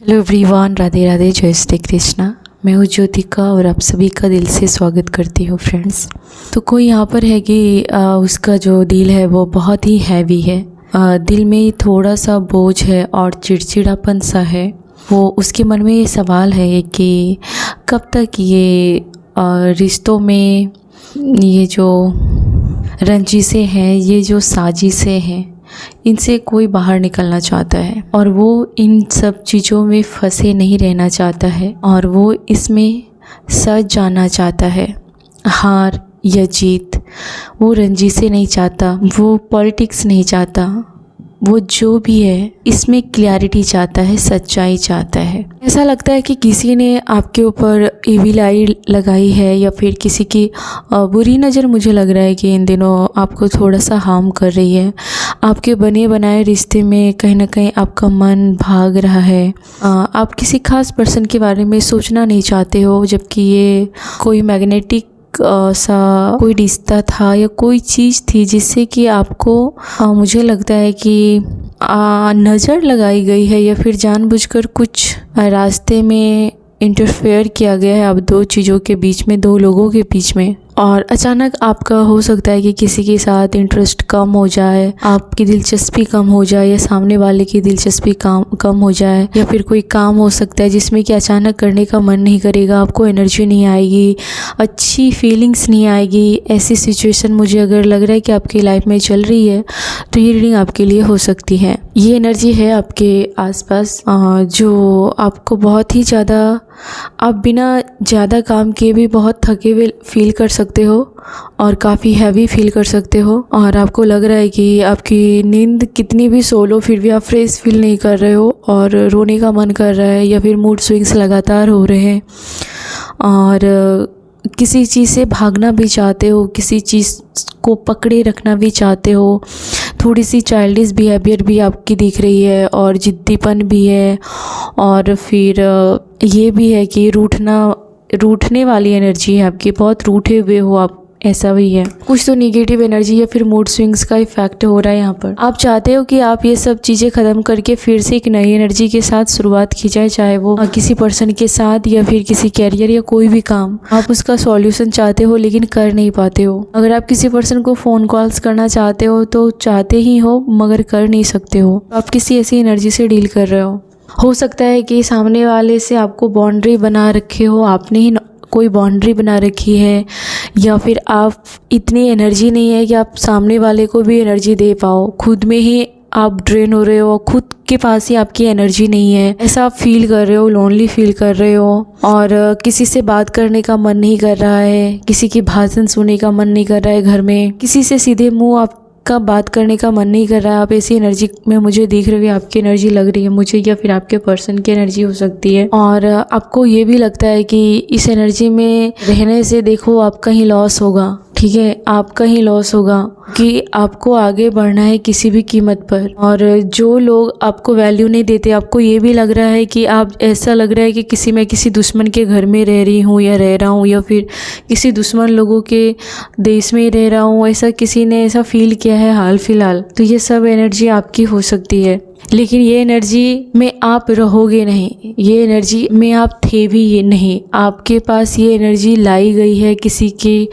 Hello everyone, Radhe Radhe, जय श्री कृष्णा। मैं हूँ ज्योतिका और आप सभी का दिल से स्वागत करती हूँ फ्रेंड्स। तो कोई यहाँ पर है कि उसका जो दिल है वो बहुत ही हैवी है, दिल में थोड़ा सा बोझ है और चिड़चिड़ापन सा है। वो उसके मन में ये सवाल है कि कब तक ये रिश्तों में ये जो रंजिशें हैं, ये जो साजिशें हैं, इनसे कोई बाहर निकलना चाहता है और वो इन सब चीज़ों में फंसे नहीं रहना चाहता है और वो इसमें सच जाना चाहता है। हार या जीत, वो रंजिशें नहीं चाहता, वो पॉलिटिक्स नहीं चाहता, वो जो भी है इसमें क्लैरिटी चाहता है, सच्चाई चाहता है। ऐसा लगता है कि किसी ने आपके ऊपर इविल आई लगाई है या फिर किसी की बुरी नज़र, मुझे लग रहा है कि इन दिनों आपको थोड़ा सा हार्म कर रही है। आपके बने बनाए रिश्ते में कहीं ना कहीं आपका मन भाग रहा है। आप किसी खास पर्सन के बारे में सोचना नहीं चाहते हो, जबकि ये कोई मैग्नेटिक सा कोई रिश्ता था या कोई चीज़ थी जिससे कि आपको मुझे लगता है कि नज़र लगाई गई है या फिर जानबूझकर कुछ रास्ते में इंटरफेयर किया गया है अब दो चीज़ों के बीच में, दो लोगों के बीच में। और अचानक आपका हो सकता है कि किसी के साथ इंटरेस्ट कम हो जाए, आपकी दिलचस्पी कम हो जाए या सामने वाले की दिलचस्पी कम हो जाए, या फिर कोई काम हो सकता है जिसमें कि अचानक करने का मन नहीं करेगा, आपको एनर्जी नहीं आएगी, अच्छी फीलिंग्स नहीं आएगी। ऐसी सिचुएशन मुझे अगर लग रहा है कि आपकी लाइफ में चल रही है तो ये रीडिंग आपके लिए हो सकती है। ये एनर्जी है आपके आसपास जो आपको बहुत ही ज़्यादा, आप बिना ज़्यादा काम किए भी बहुत थके हुए फील कर सकते हो और काफ़ी हैवी फील कर सकते हो और आपको लग रहा है कि आपकी नींद कितनी भी सो लो फिर भी आप फ्रेश फील नहीं कर रहे हो और रोने का मन कर रहा है या फिर मूड स्विंग्स लगातार हो रहे हैं और किसी चीज़ से भागना भी चाहते हो, किसी चीज़ को पकड़े रखना भी चाहते हो। थोड़ी सी चाइल्डिश बिहेवियर भी आपकी दिख रही है और जिद्दीपन भी है और फिर ये भी है कि रूठने वाली एनर्जी है आपकी, बहुत रूठे हुए हो आप, ऐसा भी है। कुछ तो नेगेटिव एनर्जी या फिर मूड स्विंग्स का इफेक्ट हो रहा है यहाँ पर। आप चाहते हो कि आप ये सब चीज़ें ख़त्म करके फिर से एक नई एनर्जी के साथ शुरुआत की जाए, चाहे वो किसी पर्सन के साथ या फिर किसी कैरियर या कोई भी काम, आप उसका सॉल्यूशन चाहते हो लेकिन कर नहीं पाते हो। अगर आप किसी पर्सन को फ़ोन कॉल्स करना चाहते हो तो चाहते ही हो मगर कर नहीं सकते हो। आप किसी ऐसी एनर्जी से डील कर रहे हो सकता है कि सामने वाले से आपको बाउंड्री बना रखे हो, आपने ही कोई बाउंड्री बना रखी है, या फिर आप इतनी एनर्जी नहीं है कि आप सामने वाले को भी एनर्जी दे पाओ, खुद में ही आप ड्रेन हो रहे हो, खुद के पास ही आपकी एनर्जी नहीं है, ऐसा आप फील कर रहे हो, लोनली फील कर रहे हो और किसी से बात करने का मन नहीं कर रहा है, किसी की भाषण सुनने का मन नहीं कर रहा है, घर में किसी से सीधे मुंह आपका बात करने का मन नहीं कर रहा है। आप ऐसी एनर्जी में मुझे दिख रही है, आपकी एनर्जी लग रही है मुझे, या फिर आपके पर्सन की एनर्जी हो सकती है और आपको ये भी लगता है कि इस एनर्जी में रहने से देखो आपका ही लॉस होगा। ठीक है, आपका ही लॉस होगा कि आपको आगे बढ़ना है किसी भी कीमत पर और जो लोग आपको वैल्यू नहीं देते, आपको ये भी लग रहा है कि आप, ऐसा लग रहा है कि मैं किसी दुश्मन के घर में रह रही हूँ या रह रहा हूँ या फिर किसी दुश्मन लोगों के देश में रह रहा हूँ, ऐसा किसी ने ऐसा फील किया है हाल फिलहाल। तो ये सब एनर्जी आपकी हो सकती है, लेकिन ये एनर्जी में आप रहोगे नहीं, ये एनर्जी में आप थे भी ये नहीं। आपके पास ये एनर्जी लाई गई है किसी की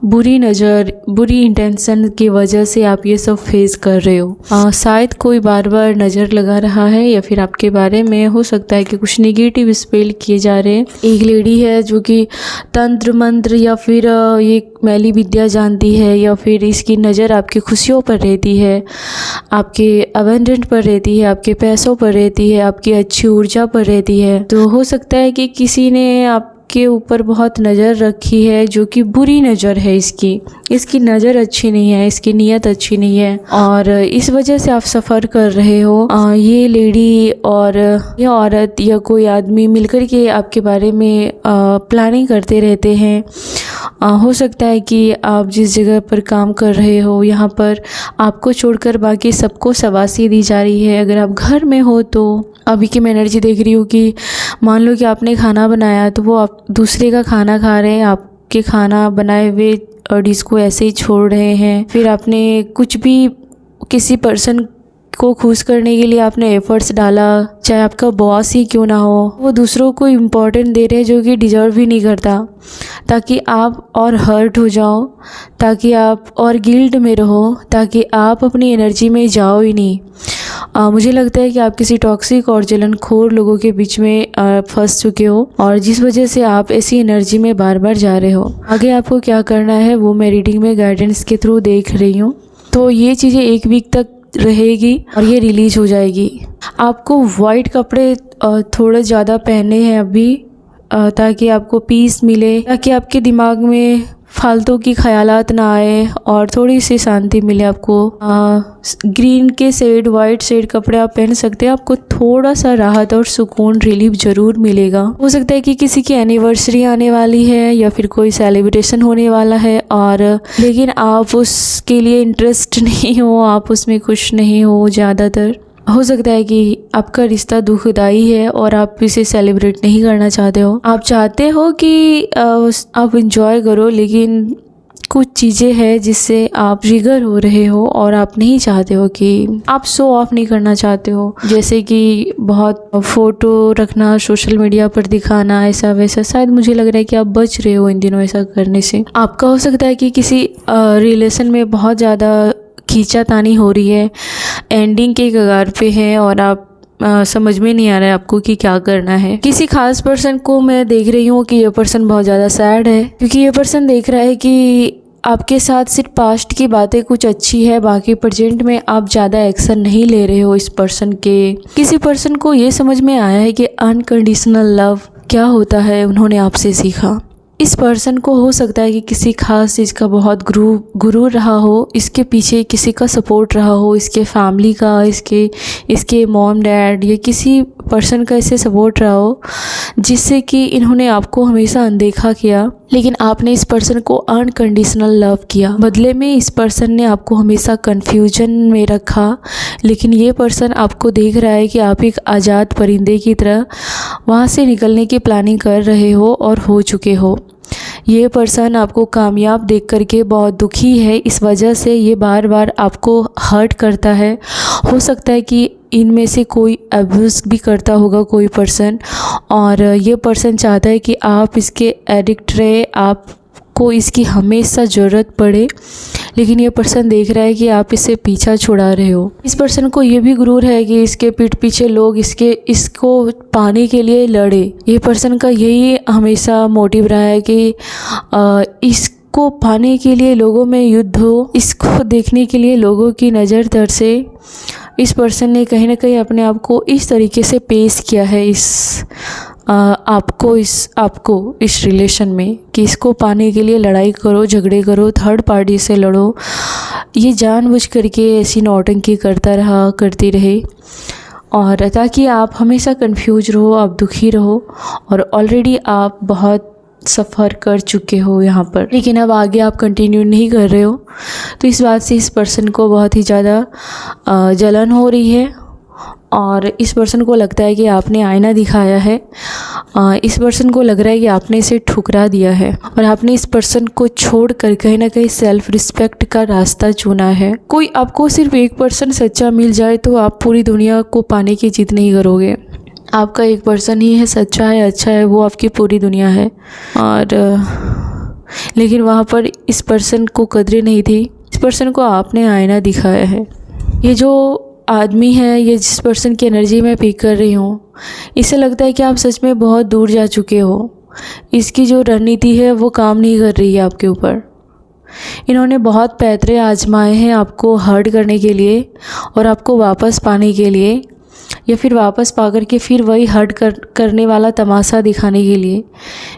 बुरी नज़र, बुरी इंटेंशन की वजह से आप ये सब फेस कर रहे हो। शायद कोई बार बार नज़र लगा रहा है या फिर आपके बारे में हो सकता है कि कुछ नेगेटिव स्पेल किए जा रहे हैं। एक लेडी है जो कि तंत्र मंत्र या फिर ये मैली विद्या जानती है या फिर इसकी नज़र आपकी खुशियों पर रहती है, आपके अबंडेंट पर रहती है, आपके पैसों पर रहती है, आपकी अच्छी ऊर्जा पर रहती है। तो हो सकता है कि किसी ने आपके ऊपर बहुत नज़र रखी है जो कि बुरी नज़र है, इसकी नज़र अच्छी नहीं है, इसकी नीयत अच्छी नहीं है और इस वजह से आप सफ़र कर रहे हो। ये लेडी और ये औरत या कोई आदमी मिलकर के आपके बारे में प्लानिंग करते रहते हैं। हो सकता है कि आप जिस जगह पर काम कर रहे हो यहाँ पर आपको छोड़कर बाकी सबको शाबाशी दी जा रही है। अगर आप घर में हो तो अभी की मैं एनर्जी देख रही हूँ कि मान लो कि आपने खाना बनाया तो वो आप दूसरे का खाना खा रहे हैं, आपके खाना बनाए हुए डिश को ऐसे ही छोड़ रहे हैं। फिर आपने कुछ भी किसी पर्सन को खुश करने के लिए आपने एफर्ट्स डाला, चाहे आपका बॉस ही क्यों ना हो, वो दूसरों को इम्पोर्टेंट दे रहे हैं जो कि डिज़र्व भी नहीं करता, ताकि आप और हर्ट हो जाओ, ताकि आप और गिल्ट में रहो, ताकि आप अपनी एनर्जी में जाओ ही नहीं। मुझे लगता है कि आप किसी टॉक्सिक और जलनखोर लोगों के बीच में फंस चुके हो और जिस वजह से आप ऐसी एनर्जी में बार बार जा रहे हो। आगे आपको क्या करना है वो मैं रीडिंग में गाइडेंस के थ्रू देख रही हूँ। तो ये चीज़ें 1 वीक तक रहेगी और ये रिलीज हो जाएगी। आपको वाइट कपड़े थोड़े ज़्यादा पहनने हैं अभी, ताकि आपको पीस मिले, ताकि आपके दिमाग में फालतू की ख्यालात ना आए और थोड़ी सी शांति मिले आपको। ग्रीन के शेड, वाइट शेड कपड़े आप पहन सकते हैं, आपको थोड़ा सा राहत और सुकून, रिलीफ ज़रूर मिलेगा। हो सकता है कि किसी की एनिवर्सरी आने वाली है या फिर कोई सेलिब्रेशन होने वाला है और लेकिन आप उसके लिए इंटरेस्ट नहीं हो, आप उसमें खुश नहीं हो। ज़्यादातर हो सकता है कि आपका रिश्ता दुखदाई है और आप इसे सेलिब्रेट नहीं करना चाहते हो। आप चाहते हो कि आप इंजॉय करो, लेकिन कुछ चीज़ें हैं जिससे आप ट्रिगर हो रहे हो और आप नहीं चाहते हो कि आप शो ऑफ नहीं करना चाहते हो, जैसे कि बहुत फ़ोटो रखना, सोशल मीडिया पर दिखाना, ऐसा वैसा। शायद मुझे लग रहा है कि आप बच रहे हो इन दिनों ऐसा करने से। आपका हो सकता है कि किसी रिलेशन में बहुत ज़्यादा खींचातानी हो रही है, एंडिंग के कगार पे है और आप समझ में नहीं आ रहा है आपको कि क्या करना है। किसी खास पर्सन को मैं देख रही हूँ कि ये पर्सन बहुत ज़्यादा सैड है, क्योंकि ये पर्सन देख रहा है कि आपके साथ सिर्फ पास्ट की बातें कुछ अच्छी है, बाकी प्रेजेंट में आप ज़्यादा एक्शन नहीं ले रहे हो इस पर्सन के। किसी पर्सन को ये समझ में आया है कि अनकंडीशनल लव क्या होता है, उन्होंने आपसे सीखा। इस पर्सन को हो सकता है कि किसी खास चीज़ का बहुत गुरूर रहा हो, इसके पीछे किसी का सपोर्ट रहा हो, इसके फैमिली का, इसके मॉम डैड या किसी पर्सन का इसे सपोर्ट रहा हो, जिससे कि इन्होंने आपको हमेशा अनदेखा किया, लेकिन आपने इस पर्सन को अनकंडीशनल लव किया। बदले में इस पर्सन ने आपको हमेशा कन्फ्यूजन में रखा, लेकिन ये पर्सन आपको देख रहा है कि आप एक आज़ाद परिंदे की तरह वहाँ से निकलने की प्लानिंग कर रहे हो और हो चुके हो। ये पर्सन आपको कामयाब देख करके बहुत दुखी है, इस वजह से ये बार बार आपको हर्ट करता है। हो सकता है कि इनमें से कोई अब्यूज़ भी करता होगा कोई पर्सन, और ये पर्सन चाहता है कि आप इसके एडिक्ट रहे, आपको इसकी हमेशा ज़रूरत पड़े, लेकिन ये पर्सन देख रहा है कि आप इससे पीछा छुड़ा रहे हो। इस पर्सन को ये भी गुरूर है कि इसके पीठ पीछे लोग इसको पाने के लिए लड़े। ये पर्सन का यही हमेशा मोटिव रहा है कि इसको पाने के लिए लोगों में युद्ध हो, इसको देखने के लिए लोगों की नज़र तरसे। इस पर्सन ने कहीं ना कहीं अपने आप को इस तरीके से पेश किया है आपको इस रिलेशन में कि इसको पाने के लिए लड़ाई करो, झगड़े करो, थर्ड पार्टी से लड़ो। ये जानबूझ करके ऐसी नौटंकी करती रहे, और ताकि आप हमेशा कंफ्यूज रहो, आप दुखी रहो, और ऑलरेडी आप बहुत सफ़र कर चुके हो यहाँ पर, लेकिन अब आगे आप कंटिन्यू नहीं कर रहे हो। तो इस बात से इस पर्सन को बहुत ही ज़्यादा जलन हो रही है, और इस पर्सन को लगता है कि आपने आईना दिखाया है। इस पर्सन को लग रहा है कि आपने इसे ठुकरा दिया है और आपने इस पर्सन को छोड़कर कहीं ना कहीं सेल्फ रिस्पेक्ट का रास्ता चुना है। कोई आपको सिर्फ एक पर्सन सच्चा मिल जाए तो आप पूरी दुनिया को पाने की जिद नहीं करोगे। आपका एक पर्सन ही है, सच्चा है, अच्छा है, वो आपकी पूरी दुनिया है। और लेकिन वहाँ पर इस पर्सन को कदर नहीं थी। इस पर्सन को आपने आईना दिखाया है। ये जो आदमी है, ये जिस पर्सन की एनर्जी मैं पिक कर रही हूँ, इसे लगता है कि आप सच में बहुत दूर जा चुके हो। इसकी जो रणनीति है वो काम नहीं कर रही है आपके ऊपर। इन्होंने बहुत पैतरे आजमाए हैं आपको हर्ट करने के लिए और आपको वापस पाने के लिए, या फिर वापस पा कर के फिर वही हर्ट करने वाला तमाशा दिखाने के लिए।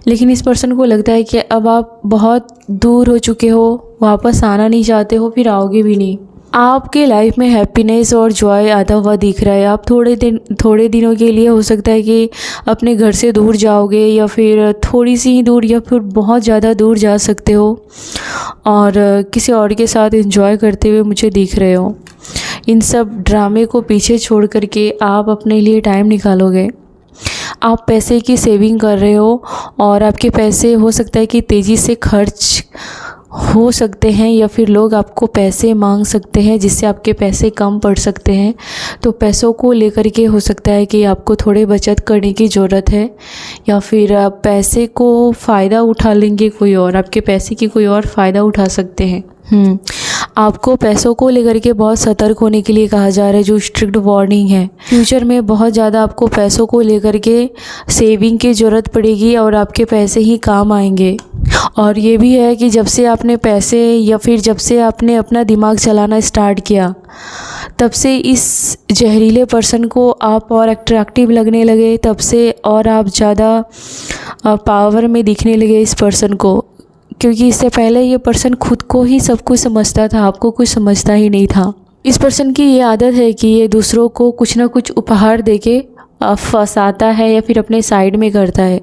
लेकिन इस पर्सन को लगता है कि अब आप बहुत दूर हो चुके हो, वापस आना नहीं चाहते हो, फिर आओगे भी नहीं। आपके लाइफ में हैप्पीनेस और जॉय आता हुआ दिख रहा है। आप थोड़े दिनों के लिए हो सकता है कि अपने घर से दूर जाओगे, या फिर थोड़ी सी ही दूर, या फिर बहुत ज़्यादा दूर जा सकते हो और किसी और के साथ एंजॉय करते हुए मुझे दिख रहे हो। इन सब ड्रामे को पीछे छोड़ करके आप अपने लिए टाइम निकालोगे। आप पैसे की सेविंग कर रहे हो और आपके पैसे हो सकता है कि तेज़ी से खर्च हो सकते हैं या फिर लोग आपको पैसे मांग सकते हैं जिससे आपके पैसे कम पड़ सकते हैं। तो पैसों को लेकर के हो सकता है कि आपको थोड़े बचत करने की ज़रूरत है, या फिर आप पैसे को फ़ायदा उठा लेंगे, कोई और आपके पैसे की कोई और फ़ायदा उठा सकते हैं। आपको पैसों को लेकर के बहुत सतर्क होने के लिए कहा जा रहा है, जो स्ट्रिक्ट वार्निंग है। फ्यूचर में बहुत ज़्यादा आपको पैसों को लेकर के सेविंग की ज़रूरत पड़ेगी और आपके पैसे ही काम आएंगे। और ये भी है कि जब से आपने पैसे या फिर जब से आपने अपना दिमाग चलाना स्टार्ट किया, तब से इस जहरीले पर्सन को आप और अट्रैक्टिव लगने लगे, तब से और आप ज़्यादा पावर में दिखने लगे इस पर्सन को। क्योंकि इससे पहले ये पर्सन खुद को ही सब कुछ समझता था, आपको कुछ समझता ही नहीं था। इस पर्सन की ये आदत है कि ये दूसरों को कुछ ना कुछ उपहार देके फंसाता है या फिर अपने साइड में करता है।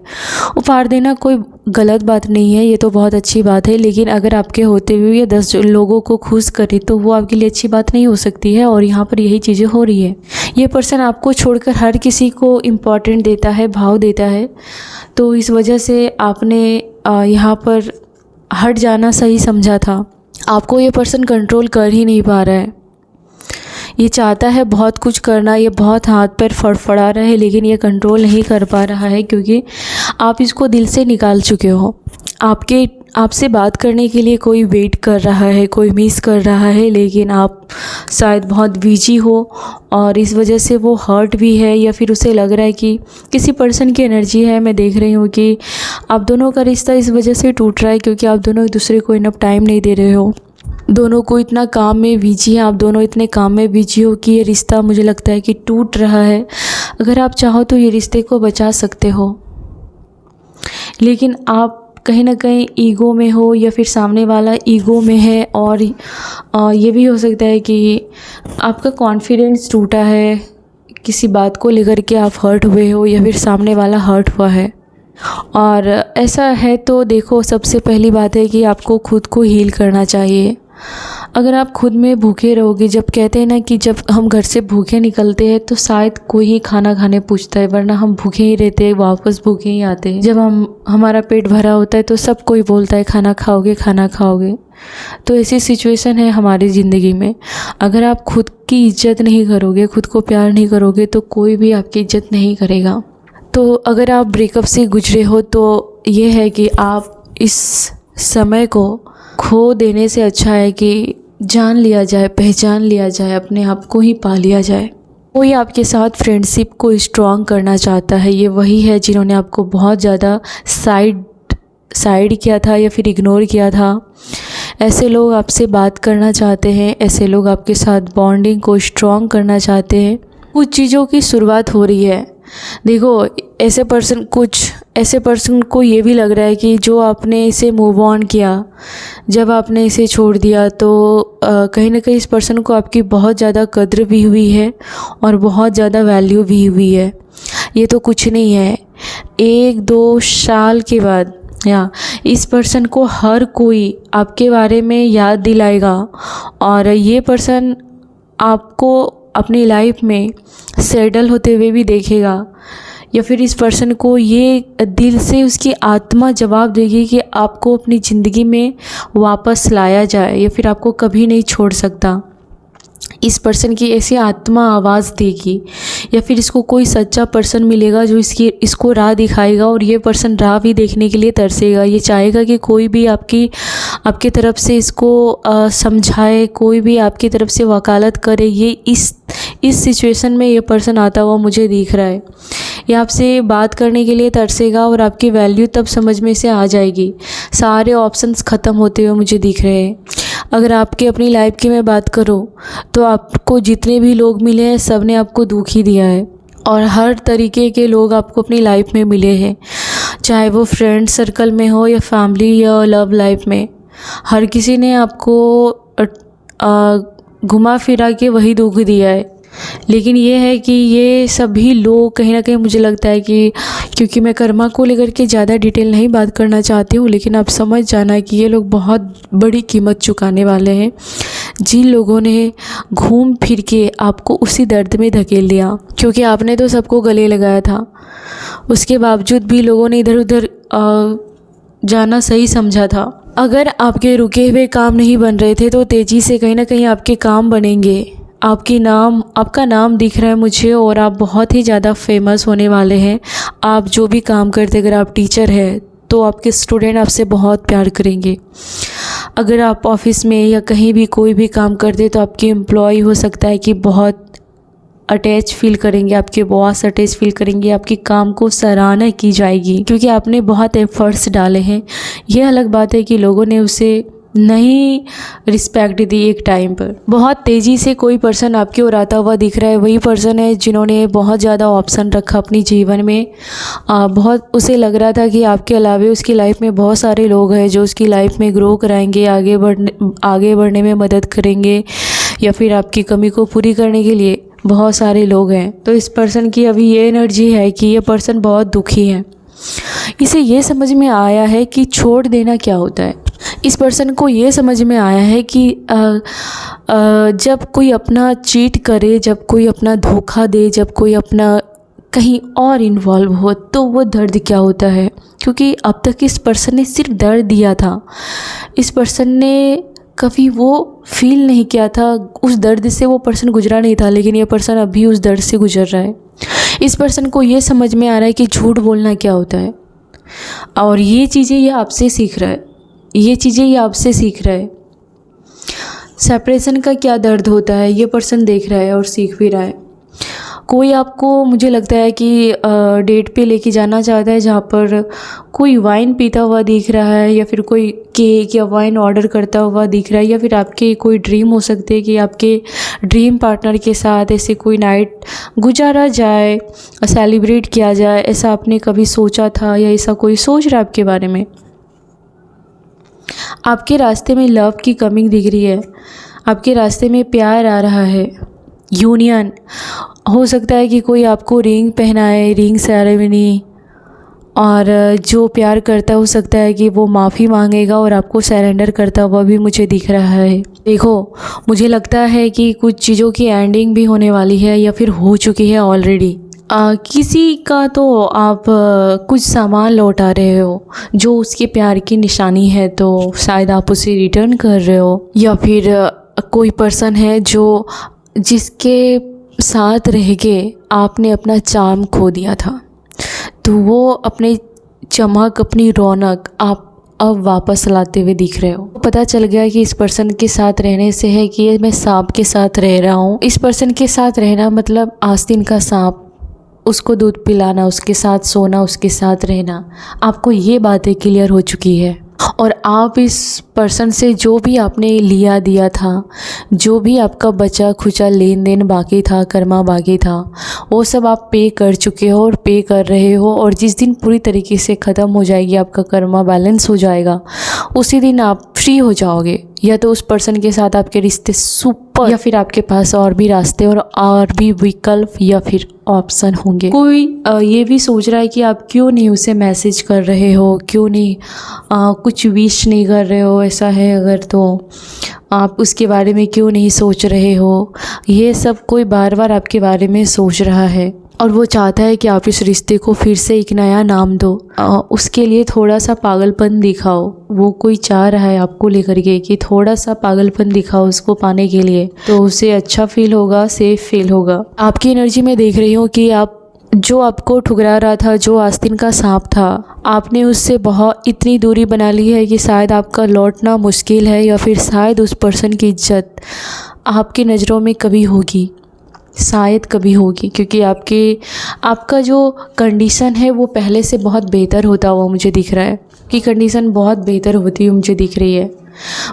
उपहार देना कोई गलत बात नहीं है, ये तो बहुत अच्छी बात है, लेकिन अगर आपके होते हुए ये 10 लोगों को खुश करे तो वो आपके लिए अच्छी बात नहीं हो सकती है। और यहाँ पर यही चीज़ें हो रही है। ये पर्सन आपको छोड़कर हर किसी को इम्पोर्टेंट देता है, भाव देता है। तो इस वजह से आपने यहाँ पर हट जाना सही समझा था। आपको ये पर्सन कंट्रोल कर ही नहीं पा रहा है। ये चाहता है बहुत कुछ करना, ये बहुत हाथ पैर फड़फड़ा रहा है, लेकिन ये कंट्रोल नहीं कर पा रहा है क्योंकि आप इसको दिल से निकाल चुके हो। आपसे बात करने के लिए कोई वेट कर रहा है, कोई मिस कर रहा है, लेकिन आप शायद बहुत बिजी हो और इस वजह से वो हर्ट भी है, या फिर उसे लग रहा है कि किसी पर्सन की एनर्जी है। मैं देख रही हूँ कि आप दोनों का रिश्ता इस वजह से टूट रहा है क्योंकि आप दोनों एक दूसरे को इनफ टाइम नहीं दे रहे हो। दोनों को इतना काम में बिजी हैं, आप दोनों इतने काम में बिजी हो कि ये रिश्ता मुझे लगता है कि टूट रहा है। अगर आप चाहो तो ये रिश्ते को बचा सकते हो, लेकिन आप कहीं ना कहीं ईगो में हो या फिर सामने वाला ईगो में है। और ये भी हो सकता है कि आपका कॉन्फिडेंस टूटा है, किसी बात को लेकर के आप हर्ट हुए हो या फिर सामने वाला हर्ट हुआ है। और ऐसा है तो देखो, सबसे पहली बात है कि आपको खुद को हील करना चाहिए। अगर आप खुद में भूखे रहोगे, जब कहते हैं ना कि जब हम घर से भूखे निकलते हैं तो शायद कोई ही खाना खाने पूछता है, वरना हम भूखे ही रहते हैं, वापस भूखे ही आते हैं। जब हमारा पेट भरा होता है तो सब कोई बोलता है खाना खाओगे, खाना खाओगे। तो ऐसी सिचुएशन है हमारी ज़िंदगी में। अगर आप खुद की इज्जत नहीं करोगे, खुद को प्यार नहीं करोगे, तो कोई भी आपकी इज्जत नहीं करेगा। तो अगर आप ब्रेकअप से गुजरे हो तो ये है कि आप इस समय को खो देने से अच्छा है कि जान लिया जाए, पहचान लिया जाए, अपने आप को ही पा लिया जाए। कोई आपके साथ फ्रेंडशिप को स्ट्रॉन्ग करना चाहता है, ये वही है जिन्होंने आपको बहुत ज़्यादा साइड किया था या फिर इग्नोर किया था। ऐसे लोग आपसे बात करना चाहते हैं, ऐसे लोग आपके साथ बॉन्डिंग को स्ट्रॉन्ग करना चाहते हैं। कुछ चीज़ों की शुरुआत हो रही है। देखो, कुछ ऐसे पर्सन को ये भी लग रहा है कि जो आपने इसे मूव ऑन किया, जब आपने इसे छोड़ दिया, तो कहीं ना कहीं इस पर्सन को आपकी बहुत ज़्यादा कद्र भी हुई है और बहुत ज़्यादा वैल्यू भी हुई है। ये तो कुछ नहीं है, 1-2 साल के बाद या इस पर्सन को हर कोई आपके बारे में याद दिलाएगा और ये पर्सन आपको अपनी लाइफ में सेटल होते हुए भी देखेगा, या फिर इस पर्सन को ये दिल से उसकी आत्मा जवाब देगी कि आपको अपनी ज़िंदगी में वापस लाया जाए, या फिर आपको कभी नहीं छोड़ सकता। इस पर्सन की ऐसी आत्मा आवाज़ देगी, या फिर इसको कोई सच्चा पर्सन मिलेगा जो इसको राह दिखाएगा, और ये पर्सन राह भी देखने के लिए तरसेगा। ये चाहेगा कि कोई भी आपकी तरफ से इसको समझाए, कोई भी आपकी तरफ से वकालत करे। ये इस सिचुएशन में ये पर्सन आता हुआ मुझे दिख रहा है। ये आपसे बात करने के लिए तरसेगा और आपकी वैल्यू तब समझ में से आ जाएगी। सारे ऑप्शंस ख़त्म होते हुए मुझे दिख रहे हैं। अगर आपके अपनी लाइफ की मैं बात करूं तो आपको जितने भी लोग मिले हैं, सब ने आपको दुख ही दिया है, और हर तरीके के लोग आपको अपनी लाइफ में मिले हैं, चाहे वो फ्रेंड सर्कल में हो या फैमिली या लव लाइफ में। हर किसी ने आपको घुमा फिरा के वही दुख दिया है। लेकिन ये है कि ये सभी लोग कहीं ना कहीं मुझे लगता है कि, क्योंकि मैं कर्मा को लेकर के ज़्यादा डिटेल नहीं बात करना चाहती हूँ, लेकिन आप समझ जाना कि ये लोग बहुत बड़ी कीमत चुकाने वाले हैं। जिन लोगों ने घूम फिर के आपको उसी दर्द में धकेल दिया, क्योंकि आपने तो सबको गले लगाया था, उसके बावजूद भी लोगों ने इधर उधर जाना सही समझा था। अगर आपके रुके हुए काम नहीं बन रहे थे तो तेज़ी से कहीं ना कहीं आपके काम बनेंगे। आपका नाम दिख रहा है मुझे और आप बहुत ही ज़्यादा फेमस होने वाले हैं। आप जो भी काम करते, अगर आप टीचर हैं तो आपके स्टूडेंट आपसे बहुत प्यार करेंगे। अगर आप ऑफिस में या कहीं भी कोई भी काम करते तो आपके एम्प्लॉय हो सकता है कि बहुत अटैच फील करेंगे, आपके बॉस अटैच फील करेंगे, आपके काम को सराहना की जाएगी क्योंकि आपने बहुत एफर्ट्स डाले हैं। यह अलग बात है कि लोगों ने उसे नहीं रिस्पेक्ट दी एक टाइम पर। बहुत तेज़ी से कोई पर्सन आपकी ओर आता हुआ दिख रहा है, वही पर्सन है जिन्होंने बहुत ज़्यादा ऑप्शन रखा अपनी जीवन में। बहुत उसे लग रहा था कि आपके अलावा उसकी लाइफ में बहुत सारे लोग हैं जो उसकी लाइफ में ग्रो कराएंगे, आगे बढ़ने में मदद करेंगे, या फिर आपकी कमी को पूरी करने के लिए बहुत सारे लोग हैं। तो इस पर्सन की अभी ये एनर्जी है कि ये पर्सन बहुत दुखी है। इसे ये समझ में आया है कि छोड़ देना क्या होता है। इस पर्सन को ये समझ में आया है कि जब कोई अपना चीट करे, जब कोई अपना धोखा दे, जब कोई अपना कहीं और इन्वॉल्व हो तो वो दर्द क्या होता है। क्योंकि अब तक इस पर्सन ने सिर्फ दर्द दिया था, इस पर्सन ने कभी वो फील नहीं किया था, उस दर्द से वो पर्सन गुजरा नहीं था, लेकिन ये पर्सन अभी उस दर्द से गुजर रहा है। इस पर्सन को ये समझ में आ रहा है कि झूठ बोलना क्या होता है, और ये चीज़ें ये आपसे सीख रहा है, ये चीज़ें ये आपसे सीख रहा है। सेपरेशन का क्या दर्द होता है ये पर्सन देख रहा है और सीख भी रहा है। कोई आपको, मुझे लगता है कि डेट पे लेके जाना चाहता है जहाँ पर कोई वाइन पीता हुआ दिख रहा है, या फिर कोई केक या वाइन ऑर्डर करता हुआ दिख रहा है, या फिर आपके कोई ड्रीम हो सकते हैं कि आपके ड्रीम पार्टनर के साथ ऐसे कोई नाइट गुजारा जाए, सेलिब्रेट किया जाए। ऐसा आपने कभी सोचा था या ऐसा कोई सोच रहा है आपके बारे में। आपके रास्ते में लव की कमिंग दिख रही है, आपके रास्ते में प्यार आ रहा है, यूनियन हो सकता है कि कोई आपको रिंग पहनाए, रिंग सेरेमनी, और जो प्यार करता हो सकता है कि वो माफ़ी मांगेगा और आपको सरेंडर करता हुआ भी मुझे दिख रहा है। देखो, मुझे लगता है कि कुछ चीज़ों की एंडिंग भी होने वाली है या फिर हो चुकी है ऑलरेडी। किसी का तो आप कुछ सामान लौटा रहे हो जो उसके प्यार की निशानी है, तो शायद आप उसे रिटर्न कर रहे हो, या फिर कोई पर्सन है जो जिसके साथ रह के आपने अपना चार्म खो दिया था, तो वो अपने चमक, अपनी रौनक आप अब वापस लाते हुए दिख रहे हो। पता चल गया कि इस पर्सन के साथ रहने से है कि मैं सांप के साथ रह रहा हूँ। इस पर्सन के साथ रहना मतलब आस्तीन का सांप, उसको दूध पिलाना, उसके साथ सोना, उसके साथ रहना। आपको ये बातें क्लियर हो चुकी है, और आप इस पर्सन से जो भी आपने लिया दिया था, जो भी आपका बचा खुचा लेन देन बाकी था, कर्मा बाकी था, वो सब आप पे कर चुके हो और पे कर रहे हो। और जिस दिन पूरी तरीके से ख़त्म हो जाएगी, आपका कर्मा बैलेंस हो जाएगा, उसी दिन आप फ्री हो जाओगे। या तो उस पर्सन के साथ आपके रिश्ते सुपर, या फिर आपके पास और भी रास्ते और भी विकल्प या फिर ऑप्शन होंगे। कोई ये भी सोच रहा है कि आप क्यों नहीं उसे मैसेज कर रहे हो, क्यों नहीं कुछ विश नहीं कर रहे हो। ऐसा है अगर तो आप उसके बारे में क्यों नहीं सोच रहे हो। ये सब कोई बार बार आपके बारे में सोच रहा है, और वो चाहता है कि आप इस रिश्ते को फिर से एक नया नाम दो। उसके लिए थोड़ा सा पागलपन दिखाओ। वो कोई चाह रहा है आपको लेकर के कि थोड़ा सा पागलपन दिखाओ उसको पाने के लिए, तो उसे अच्छा फील होगा, सेफ फील होगा। आपकी एनर्जी में देख रही हूँ कि आप जो आपको ठुकरा रहा था, जो आस्तीन का सांप था, आपने उससे बहुत इतनी दूरी बना ली है कि शायद आपका लौटना मुश्किल है, या फिर शायद उस पर्सन की इज्जत आपकी नज़रों में कभी होगी, शायद कभी होगी। क्योंकि आपका जो कंडीशन है वो पहले से बहुत बेहतर होता हुआ मुझे दिख रहा है, कि कंडीशन बहुत बेहतर होती हुई मुझे दिख रही है।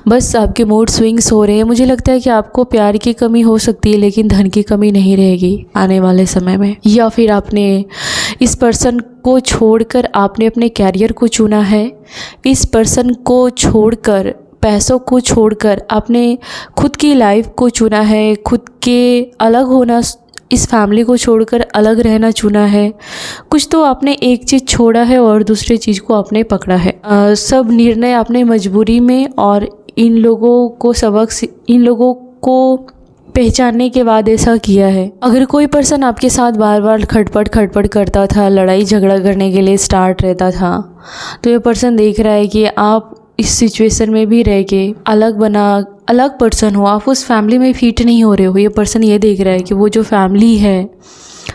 बस आपके मूड स्विंग्स हो रहे हैं। मुझे लगता है कि आपको प्यार की कमी हो सकती है, लेकिन धन की कमी नहीं रहेगी आने वाले समय में। या फिर आपने इस पर्सन को छोड़कर आपने अपने कैरियर को चुना है। इस पर्सन को छोड़कर, पैसों को छोड़कर आपने खुद की लाइफ को चुना है, खुद के अलग होना, इस फैमिली को छोड़कर अलग रहना चुना है। कुछ तो आपने एक चीज़ छोड़ा है और दूसरी चीज़ को आपने पकड़ा है। सब निर्णय आपने मजबूरी में और इन लोगों को पहचानने के बाद ऐसा किया है। अगर कोई पर्सन आपके साथ बार बार खटपट करता था, लड़ाई झगड़ा करने के लिए स्टार्ट रहता था, तो ये पर्सन देख रहा है कि आप इस सिचुएशन में भी रह के अलग पर्सन हो, आप उस फैमिली में फिट नहीं हो रहे हो। ये पर्सन ये देख रहा है कि वो जो फैमिली है,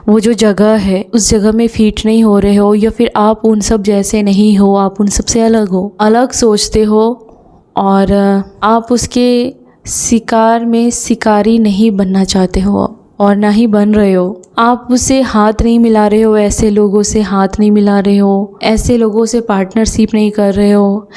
वो जो जगह है, उस जगह में फिट नहीं हो रहे हो, या फिर आप उन सब जैसे नहीं हो, आप उन सब से अलग हो, अलग सोचते हो, और आप उसके शिकार में शिकारी नहीं बनना चाहते हो और ना ही बन रहे हो। आप उससे हाथ नहीं मिला रहे हो, ऐसे लोगों से हाथ नहीं मिला रहे हो, ऐसे लोगों से पार्टनरशिप नहीं कर रहे हो,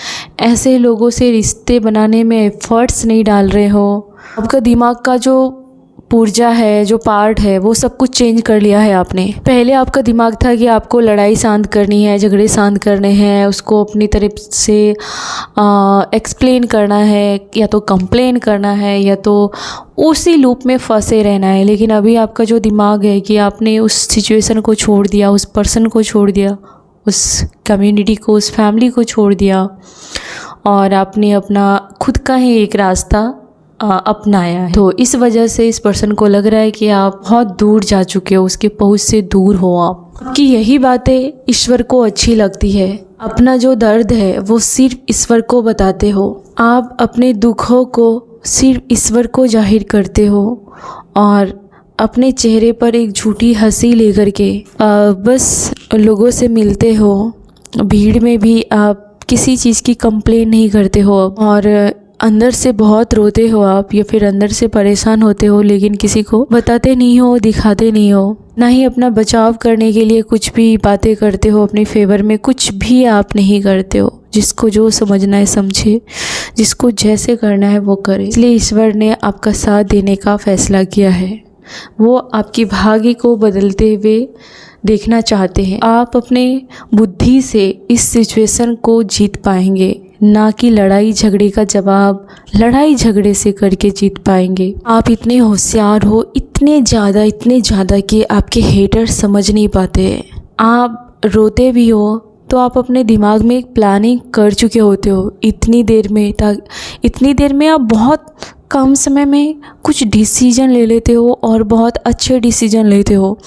ऐसे लोगों से रिश्ते बनाने में एफर्ट्स नहीं डाल रहे हो। आपका दिमाग का जो पुर्जा है, जो पार्ट है, वो सब कुछ चेंज कर लिया है आपने। पहले आपका दिमाग था कि आपको लड़ाई शांत करनी है, झगड़े शांत करने हैं, उसको अपनी तरफ से एक्सप्लेन करना है, या तो कंप्लेन करना है, या तो उसी लूप में फंसे रहना है। लेकिन अभी आपका जो दिमाग है कि आपने उस सिचुएशन को छोड़ दिया, उस पर्सन को छोड़ दिया, उस कम्युनिटी को, उस फैमिली को छोड़ दिया, और आपने अपना खुद का ही एक रास्ता अपनाया है। तो इस वजह से इस पर्सन को लग रहा है कि आप बहुत दूर जा चुके हो, उसके पहुंच से दूर हो आप, कि यही बातें ईश्वर को अच्छी लगती है। अपना जो दर्द है वो सिर्फ ईश्वर को बताते हो, आप अपने दुखों को सिर्फ ईश्वर को जाहिर करते हो, और अपने चेहरे पर एक झूठी हंसी लेकर के बस लोगों से मिलते हो। भीड़ में भी आप किसी चीज़ की कंप्लेन नहीं करते हो, और अंदर से बहुत रोते हो आप, या फिर अंदर से परेशान होते हो, लेकिन किसी को बताते नहीं हो, दिखाते नहीं हो, ना ही अपना बचाव करने के लिए कुछ भी बातें करते हो अपने फेवर में, कुछ भी आप नहीं करते हो। जिसको जो समझना है समझे, जिसको जैसे करना है वो करे। इसलिए ईश्वर ने आपका साथ देने का फैसला किया है। वो आपकी भाग्य को बदलते हुए देखना चाहते हैं। आप अपने बुद्धि से इस सिचुएशन को जीत पाएंगे, ना कि लड़ाई झगड़े का जवाब लड़ाई झगड़े से करके जीत पाएंगे। आप इतने होशियार हो, इतने ज़्यादा कि आपके हेटर समझ नहीं पाते। आप रोते भी हो तो आप अपने दिमाग में एक प्लानिंग कर चुके होते हो इतनी देर में आप बहुत कम समय में कुछ डिसीजन ले लेते हो, और बहुत अच्छे डिसीजन लेते हो,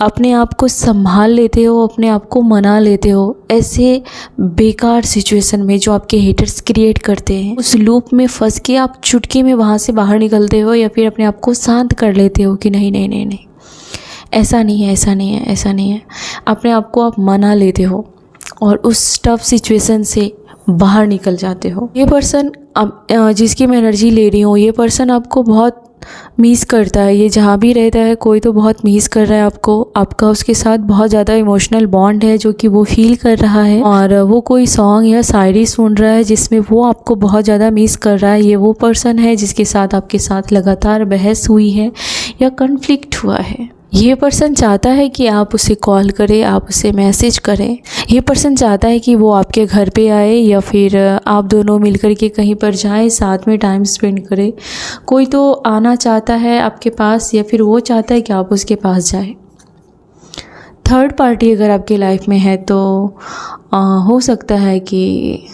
अपने आप को संभाल लेते हो, अपने आप को मना लेते हो। ऐसे बेकार सिचुएशन में जो आपके हेटर्स क्रिएट करते हैं, उस लूप में फंस के आप चुटकी में वहाँ से बाहर निकलते हो, या फिर अपने आप को शांत कर लेते हो कि नहीं, ऐसा नहीं है। अपने आप को आप मना लेते हो और उस टफ सिचुएशन से बाहर निकल जाते हो। ये पर्सन जिसकी मैं एनर्जी ले रही हूँ, ये पर्सन आपको बहुत मिस करता है। ये जहाँ भी रहता है कोई तो बहुत मिस कर रहा है आपको। आपका उसके साथ बहुत ज़्यादा इमोशनल बॉन्ड है जो कि वो फील कर रहा है, और वो कोई सॉन्ग या शायरी सुन रहा है जिसमें वो आपको बहुत ज़्यादा मिस कर रहा है। ये वो पर्सन है जिसके साथ आपके साथ लगातार बहस हुई है या कन्फ्लिक्ट हुआ है। ये पर्सन चाहता है कि आप उसे कॉल करें, आप उसे मैसेज करें। ये पर्सन चाहता है कि वो आपके घर पे आए, या फिर आप दोनों मिलकर के कहीं पर जाएं, साथ में टाइम स्पेंड करें। कोई तो आना चाहता है आपके पास, या फिर वो चाहता है कि आप उसके पास जाएं। थर्ड पार्टी अगर आपके लाइफ में है तो हो सकता है कि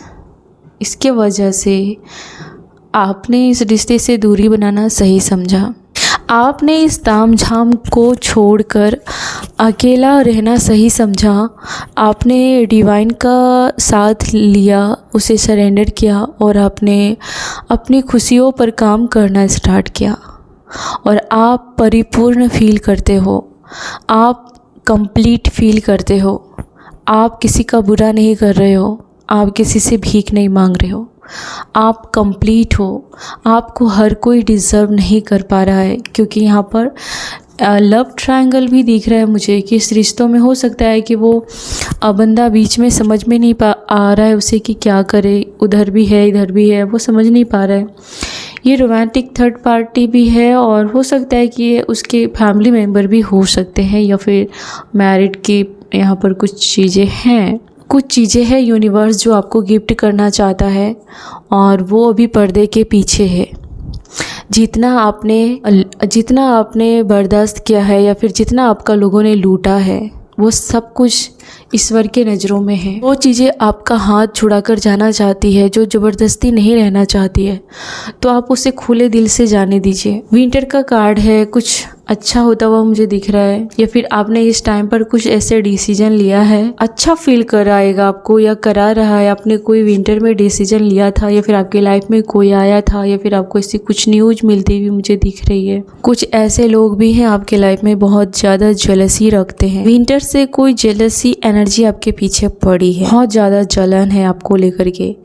इसके वजह से आपने इस रिश्ते से दूरी बनाना सही समझा। आपने इस तामझाम को छोड़कर अकेला रहना सही समझा। आपने डिवाइन का साथ लिया, उसे सरेंडर किया, और आपने अपनी खुशियों पर काम करना स्टार्ट किया, और आप परिपूर्ण फील करते हो, आप कंप्लीट फील करते हो। आप किसी का बुरा नहीं कर रहे हो, आप किसी से भीख नहीं मांग रहे हो, आप कंप्लीट हो। आपको हर कोई डिज़र्व नहीं कर पा रहा है, क्योंकि यहाँ पर लव ट्रायंगल भी दिख रहा है मुझे कि इस रिश्तों में हो सकता है कि वो बंदा बीच में समझ में नहीं आ रहा है उसे कि क्या करे, उधर भी है इधर भी है, वो समझ नहीं पा रहा है। ये रोमांटिक थर्ड पार्टी भी है, और हो सकता है कि ये उसके फैमिली मेम्बर भी हो सकते हैं, या फिर मैरिड की यहाँ पर कुछ चीज़ें हैं यूनिवर्स जो आपको गिफ्ट करना चाहता है, और वो अभी पर्दे के पीछे है। जितना आपने बर्दाश्त किया है, या फिर जितना आपका लोगों ने लूटा है, वो सब कुछ ईश्वर के नज़रों में है। वो चीज़ें आपका हाथ छुड़ाकर जाना चाहती है, जो ज़बरदस्ती नहीं रहना चाहती है, तो आप उसे खुले दिल से जाने दीजिए। विंटर का कार्ड है, कुछ अच्छा होता हुआ मुझे दिख रहा है, या फिर आपने इस टाइम पर कुछ ऐसे डिसीजन लिया है, अच्छा फील कराएगा आपको या करा रहा है। आपने कोई विंटर में डिसीजन लिया था, या फिर आपकी लाइफ में कोई आया था, या फिर आपको ऐसी कुछ न्यूज मिलती हुई मुझे दिख रही है। कुछ ऐसे लोग भी हैं आपके लाइफ में बहुत ज़्यादा जेलसी रखते हैं। विंटर से कोई जेलसी एनर्जी आपके पीछे पड़ी है, बहुत ज़्यादा जलन है आपको लेकर के।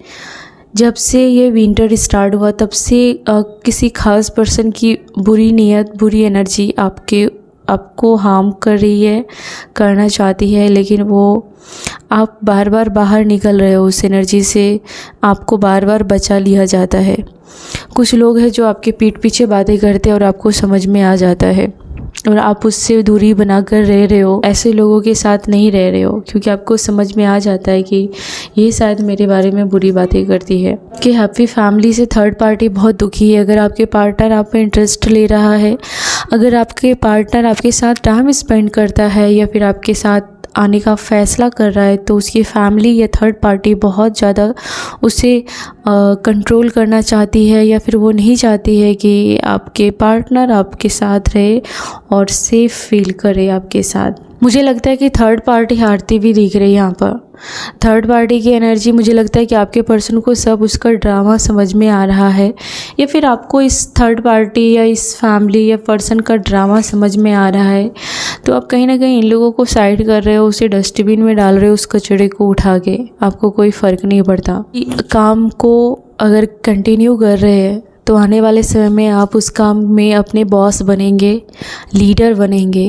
जब से ये विंटर स्टार्ट हुआ तब से किसी खास पर्सन की बुरी नीयत, बुरी एनर्जी आपको हार्म कर रही है, करना चाहती है, लेकिन वो आप बार बार बाहर निकल रहे हो उस एनर्जी से, आपको बार बार बचा लिया जाता है। कुछ लोग हैं जो आपके पीठ पीछे बातें करते हैं और आपको समझ में आ जाता है और आप उससे दूरी बनाकर रह रहे हो, ऐसे लोगों के साथ नहीं रह रहे हो, क्योंकि आपको समझ में आ जाता है कि ये शायद मेरे बारे में बुरी बातें करती है। कि हैप्पी फैमिली से थर्ड पार्टी बहुत दुखी है। अगर आपके पार्टनर आप पे इंटरेस्ट ले रहा है, अगर आपके पार्टनर आपके साथ टाइम स्पेंड करता है या फिर आपके साथ आने का फ़ैसला कर रहा है, तो उसकी फैमिली या थर्ड पार्टी बहुत ज़्यादा उसे कंट्रोल करना चाहती है, या फिर वो नहीं चाहती है कि आपके पार्टनर आपके साथ रहे और सेफ फील करे आपके साथ। मुझे लगता है कि थर्ड पार्टी हारती भी दिख रही है यहाँ पर। थर्ड पार्टी की एनर्जी, मुझे लगता है कि आपके पर्सन को सब उसका ड्रामा समझ में आ रहा है, या फिर आपको इस थर्ड पार्टी या इस फैमिली या पर्सन का ड्रामा समझ में आ रहा है। तो आप कहीं ना कहीं इन लोगों को साइड कर रहे हो, उसे डस्टबिन में डाल रहे हो, उस कचड़े को उठा के। आपको कोई फ़र्क नहीं पड़ता। काम को अगर कंटिन्यू कर रहे हैं तो आने वाले समय में आप उस काम में अपने बॉस बनेंगे, लीडर बनेंगे।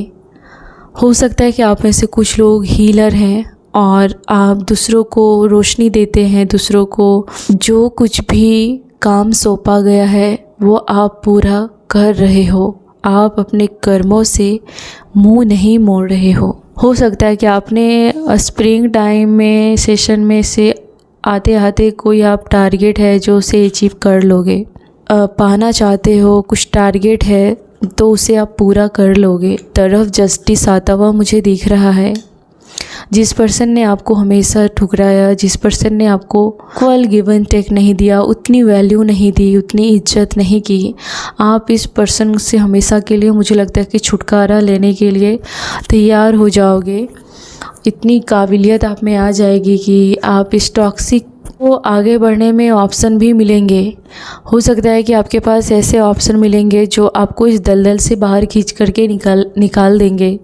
हो सकता है कि आप में से कुछ लोग हीलर हैं और आप दूसरों को रोशनी देते हैं, दूसरों को जो कुछ भी काम सौंपा गया है वो आप पूरा कर रहे हो। आप अपने कर्मों से मुंह नहीं मोड़ रहे हो। हो सकता है कि आपने स्प्रिंग टाइम में सेशन में से आते आते कोई आप टारगेट है जो उसे अचीव कर लोगे, पाना चाहते हो, कुछ टारगेट है तो उसे आप पूरा कर लोगे। तरफ जस्टिस आता हुआ मुझे दिख रहा है। जिस पर्सन ने आपको हमेशा ठुकराया, जिस पर्सन ने आपको इक्वल गिव एंड टेक नहीं दिया, उतनी वैल्यू नहीं दी, उतनी इज्जत नहीं की, आप इस पर्सन से हमेशा के लिए, मुझे लगता है कि छुटकारा लेने के लिए तैयार हो जाओगे। इतनी काबिलियत आप में आ जाएगी कि आप इस टॉक्सिक को आगे बढ़ने में ऑप्शन भी मिलेंगे। हो सकता है कि आपके पास ऐसे ऑप्शन मिलेंगे जो आपको इस दलदल से बाहर खींच करके निकाल देंगे।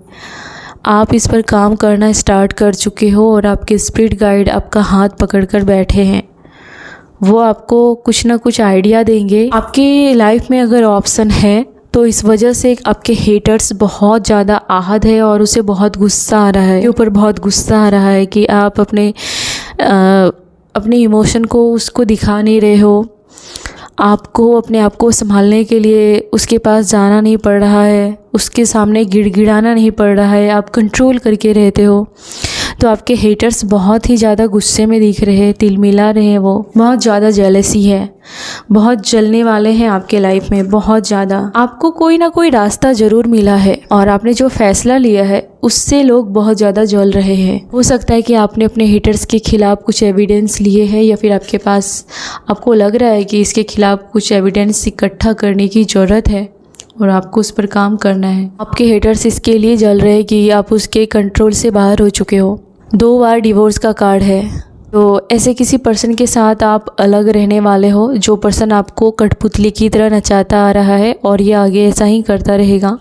आप इस पर काम करना स्टार्ट कर चुके हो और आपके स्पिरिट गाइड आपका हाथ पकड़कर बैठे हैं। वो आपको कुछ ना कुछ आइडिया देंगे। आपकी लाइफ में अगर ऑप्शन है तो इस वजह से आपके हेटर्स बहुत ज़्यादा आहत है और उसे बहुत गुस्सा आ रहा है, के ऊपर बहुत गुस्सा आ रहा है कि आप अपने इमोशन को उसको दिखा नहीं रहे हो। आपको अपने आप को संभालने के लिए उसके पास जाना नहीं पड़ रहा है, उसके सामने गिड़गिड़ाना नहीं पड़ रहा है, आप कंट्रोल करके रहते हो। तो आपके हेटर्स बहुत ही ज़्यादा गुस्से में दिख रहे हैं, तिलमिला रहे हैं, वो बहुत ज़्यादा जेलसी है, बहुत जलने वाले हैं आपके लाइफ में, बहुत ज़्यादा। आपको कोई ना कोई रास्ता ज़रूर मिला है और आपने जो फैसला लिया है उससे लोग बहुत ज़्यादा जल रहे हैं। हो सकता है कि आपने अपने हेटर्स के खिलाफ कुछ एविडेंस लिए हैं, या फिर आपके पास आपको लग रहा है कि इसके खिलाफ कुछ एविडेंस इकट्ठा करने की ज़रूरत है और आपको उस पर काम करना है। आपके हेटर्स इसके लिए जल रहे हैं कि आप उसके कंट्रोल से बाहर हो चुके हो। 2 बार डिवोर्स का कार्ड है, तो ऐसे किसी पर्सन के साथ आप अलग रहने वाले हो, जो पर्सन आपको कठपुतली की तरह नचाता आ रहा है और ये आगे ऐसा ही करता रहेगा।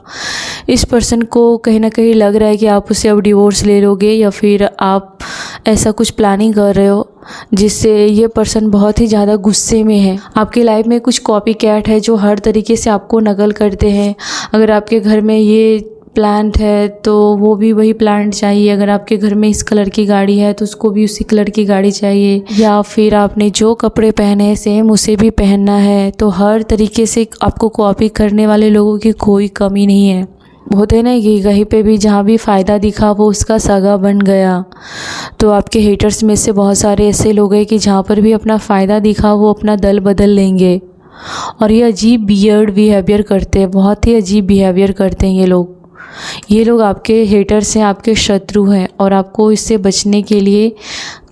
इस पर्सन को कहीं ना कहीं लग रहा है कि आप उसे अब डिवोर्स ले लोगे, या फिर आप ऐसा कुछ प्लानिंग कर रहे हो जिससे ये पर्सन बहुत ही ज़्यादा गुस्से में है। आपकी लाइफ में कुछ कॉपी कैट है जो हर तरीके से आपको नकल करते हैं। अगर आपके घर में ये प्लांट है तो वो भी वही प्लांट चाहिए, अगर आपके घर में इस कलर की गाड़ी है तो उसको भी उसी कलर की गाड़ी चाहिए, या फिर आपने जो कपड़े पहने हैं सेम उसे भी पहनना है। तो हर तरीके से आपको कॉपी करने वाले लोगों की कोई कमी नहीं है। होते नहीं कि कहीं पे भी जहाँ भी फ़ायदा दिखा वो उसका सगा बन गया। तो आपके हेटर्स में से बहुत सारे ऐसे लोग हैं कि जहाँ पर भी अपना फ़ायदा दिखा वो अपना दल बदल लेंगे, और ये अजीब बियर्ड बिहेवियर करते हैं, बहुत ही अजीब बिहेवियर करते हैं ये लोग आपके हेटर्स हैं, आपके शत्रु हैं। और आपको इससे बचने के लिए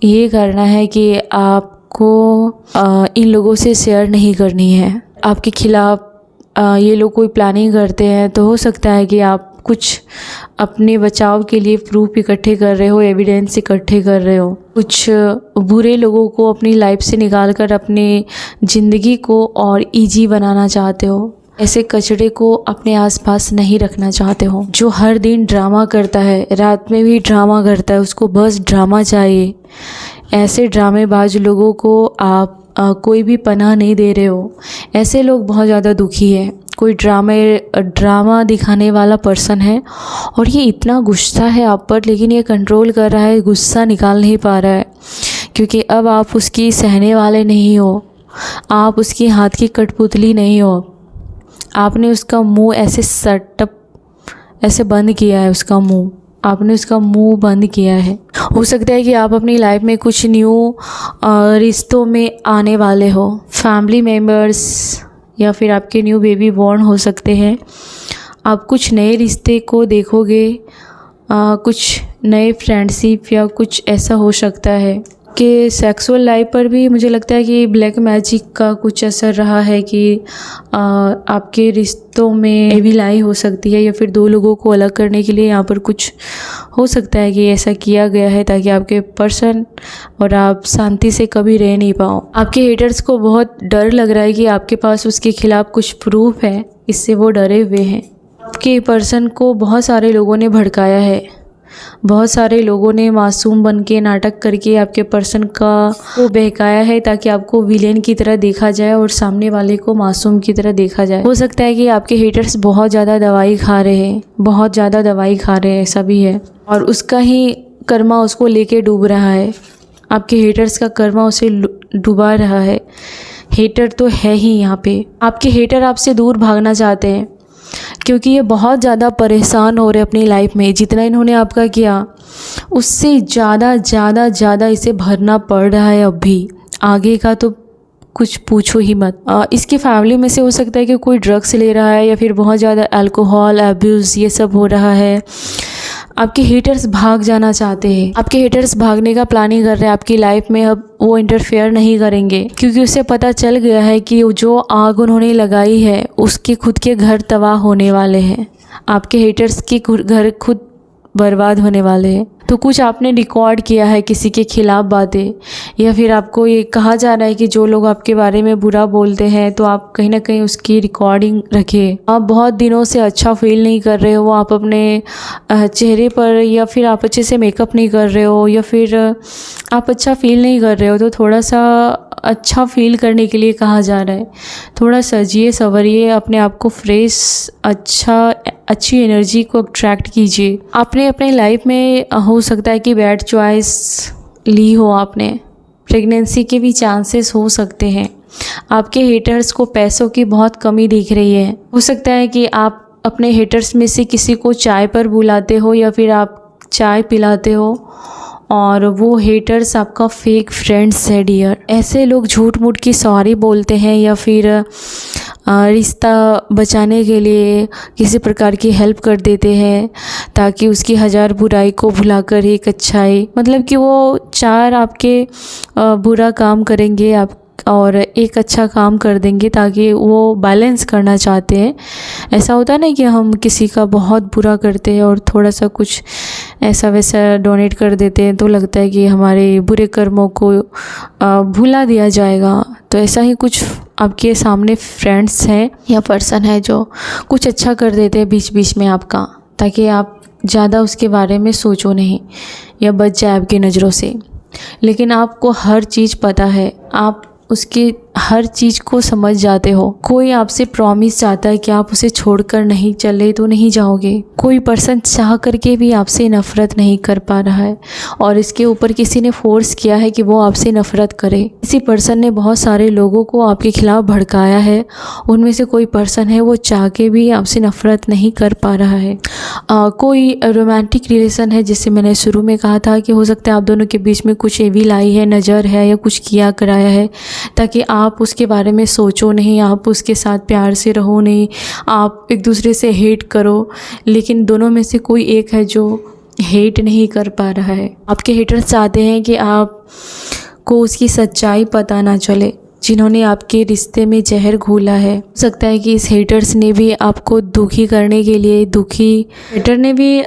ये करना है कि आपको इन लोगों से शेयर नहीं करनी है। आपके खिलाफ ये लोग कोई प्लानिंग करते हैं तो हो सकता है कि आप कुछ अपने बचाव के लिए प्रूफ इकट्ठे कर रहे हो, एविडेंस इकट्ठे कर रहे हो। कुछ बुरे लोगों को अपनी लाइफ से निकाल कर अपनी ज़िंदगी को और ईजी बनाना चाहते हो। ऐसे कचड़े को अपने आसपास नहीं रखना चाहते हो। जो हर दिन ड्रामा करता है, रात में भी ड्रामा करता है, उसको बस ड्रामा चाहिए। ऐसे ड्रामेबाज लोगों को आप कोई भी पनाह नहीं दे रहे हो। ऐसे लोग बहुत ज़्यादा दुखी है। कोई ड्रामा दिखाने वाला पर्सन है और ये इतना गुस्सा है आप पर, लेकिन ये कंट्रोल कर रहा है, गुस्सा निकाल नहीं पा रहा है, क्योंकि अब आप उसकी सहने वाले नहीं हो। आप उसकी हाथ की कठपुतली नहीं हो। आपने उसका मुंह ऐसे बंद किया है। उसका मुंह आपने उसका मुंह बंद किया है। हो सकता है कि आप अपनी लाइफ में कुछ न्यू रिश्तों में आने वाले हो। फैमिली मेम्बर्स या फिर आपके न्यू बेबी बॉर्न हो सकते हैं। आप कुछ नए रिश्ते को देखोगे, कुछ नए फ्रेंडशिप या कुछ ऐसा हो सकता है कि सेक्सुअल लाइफ पर भी मुझे लगता है कि ब्लैक मैजिक का कुछ असर रहा है कि आपके रिश्तों में एविल आई हो सकती है, या फिर दो लोगों को अलग करने के लिए यहाँ पर कुछ हो सकता है कि ऐसा किया गया है ताकि आपके पर्सन और आप शांति से कभी रह नहीं पाओ। आपके हेटर्स को बहुत डर लग रहा है कि आपके पास उसके खिलाफ कुछ प्रूफ है, इससे वो डरे हुए हैं। आपके पर्सन को बहुत सारे लोगों ने भड़काया है। बहुत सारे लोगों ने मासूम बन के नाटक करके आपके पर्सन को बहकाया है ताकि आपको विलेन की तरह देखा जाए और सामने वाले को मासूम की तरह देखा जाए। हो सकता है कि आपके हेटर्स बहुत ज़्यादा दवाई खा रहे हैं, बहुत ज़्यादा दवाई खा रहे हैं, ऐसा भी है, और उसका ही कर्मा उसको लेके डूब रहा है। आपके हेटर्स का कर्मा उसे डुबा रहा है। हेटर तो है ही यहाँ पे। आपके हेटर आपसे दूर भागना चाहते हैं क्योंकि ये बहुत ज़्यादा परेशान हो रहे हैं अपनी लाइफ में। जितना इन्होंने आपका किया उससे ज़्यादा इसे भरना पड़ रहा है। अब भी आगे का तो कुछ पूछो ही मत। इसकी फैमिली में से हो सकता है कि कोई ड्रग्स ले रहा है या फिर बहुत ज़्यादा अल्कोहल अब्यूज़ ये सब हो रहा है। आपके हेटर्स भाग जाना चाहते हैं। आपके हेटर्स भागने का प्लानिंग कर रहे हैं आपकी लाइफ में। अब वो इंटरफेयर नहीं करेंगे क्योंकि उसे पता चल गया है कि जो आग उन्होंने लगाई है उसके खुद के घर तबाह होने वाले हैं। आपके हेटर्स के घर खुद बर्बाद होने वाले हैं। तो कुछ आपने रिकॉर्ड किया है किसी के खिलाफ बातें, या फिर आपको ये कहा जा रहा है कि जो लोग आपके बारे में बुरा बोलते हैं तो आप कहीं ना कहीं उसकी रिकॉर्डिंग रखें। आप बहुत दिनों से अच्छा फील नहीं कर रहे हो, आप अपने चेहरे पर या फिर आप अच्छे से मेकअप नहीं कर रहे हो, या फिर आप अच्छा फील नहीं कर रहे हो, तो थोड़ा सा अच्छा फील करने के लिए कहा जा रहा है। थोड़ा सजिए संवरिए, अपने आप को फ्रेश अच्छी एनर्जी को अट्रैक्ट कीजिए। आपने अपने लाइफ में हो सकता है कि बैड चॉइस ली हो आपने। प्रेगनेंसी के भी चांसेस हो सकते हैं। आपके हेटर्स को पैसों की बहुत कमी दिख रही है। हो सकता है कि आप अपने हेटर्स में से किसी को चाय पर बुलाते हो या फिर आप चाय पिलाते हो और वो हेटर्स आपका फेक फ्रेंड्स है डियर। ऐसे लोग झूठ मूठ की सॉरी बोलते हैं या फिर रिश्ता बचाने के लिए किसी प्रकार की हेल्प कर देते हैं ताकि उसकी हज़ार बुराई को भुलाकर एक अच्छाई, मतलब कि वो चार आपके बुरा काम करेंगे आप और एक अच्छा काम कर देंगे ताकि वो बैलेंस करना चाहते हैं। ऐसा होता है ना कि हम किसी का बहुत बुरा करते हैं और थोड़ा सा कुछ ऐसा वैसा डोनेट कर देते हैं तो लगता है कि हमारे बुरे कर्मों को भुला दिया जाएगा। तो ऐसा ही कुछ आपके सामने फ्रेंड्स हैं या पर्सन है जो कुछ अच्छा कर देते हैं बीच बीच में आपका, ताकि आप ज़्यादा उसके बारे में सोचो नहीं या बच जाए आपकी नज़रों से। लेकिन आपको हर चीज़ पता है, आप उसकी हर चीज़ को समझ जाते हो। कोई आपसे प्रॉमिस चाहता है कि आप उसे छोड़कर नहीं चले तो नहीं जाओगे। कोई पर्सन चाह करके भी आपसे नफ़रत नहीं कर पा रहा है और इसके ऊपर किसी ने फोर्स किया है कि वो आपसे नफ़रत करे। किसी पर्सन ने बहुत सारे लोगों को आपके खिलाफ भड़काया है। उनमें से कोई पर्सन है वो चाह के भी आपसे नफ़रत नहीं कर पा रहा है। कोई रोमांटिक रिलेशन है, जिससे मैंने शुरू में कहा था कि हो सकता है आप दोनों के बीच में कुछ एविल आई है, नज़र है या कुछ किया कराया है ताकि आप उसके बारे में सोचो नहीं, आप उसके साथ प्यार से रहो नहीं, आप एक दूसरे से हेट करो। लेकिन दोनों में से कोई एक है जो हेट नहीं कर पा रहा है। आपके हेटर्स चाहते हैं कि आप को उसकी सच्चाई पता ना चले। जिन्होंने आपके रिश्ते में जहर घोला है। हो सकता है कि इस हेटर्स ने भी आपको दुखी करने के लिए हेटर ने भी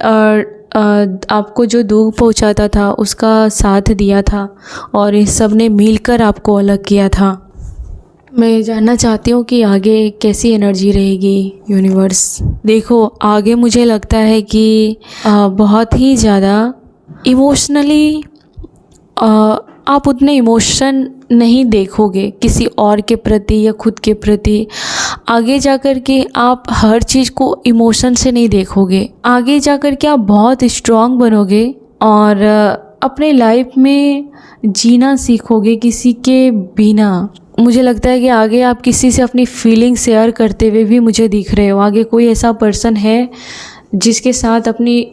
आपको जो दुख पहुंचाता था उसका साथ दिया था और इस सब ने मिलकर आपको अलग किया था। मैं जानना चाहती हूँ कि आगे कैसी एनर्जी रहेगी यूनिवर्स। देखो आगे मुझे लगता है कि बहुत ही ज़्यादा इमोशनली आप उतने इमोशन नहीं देखोगे किसी और के प्रति या खुद के प्रति। आगे जाकर के आप हर चीज़ को इमोशन से नहीं देखोगे। आगे जाकर के आप बहुत स्ट्रांग बनोगे और अपने लाइफ में जीना सीखोगे किसी के बिना। मुझे लगता है कि आगे आप किसी से अपनी फीलिंग शेयर करते हुए भी मुझे दिख रहे हो। आगे कोई ऐसा पर्सन है जिसके साथ अपनी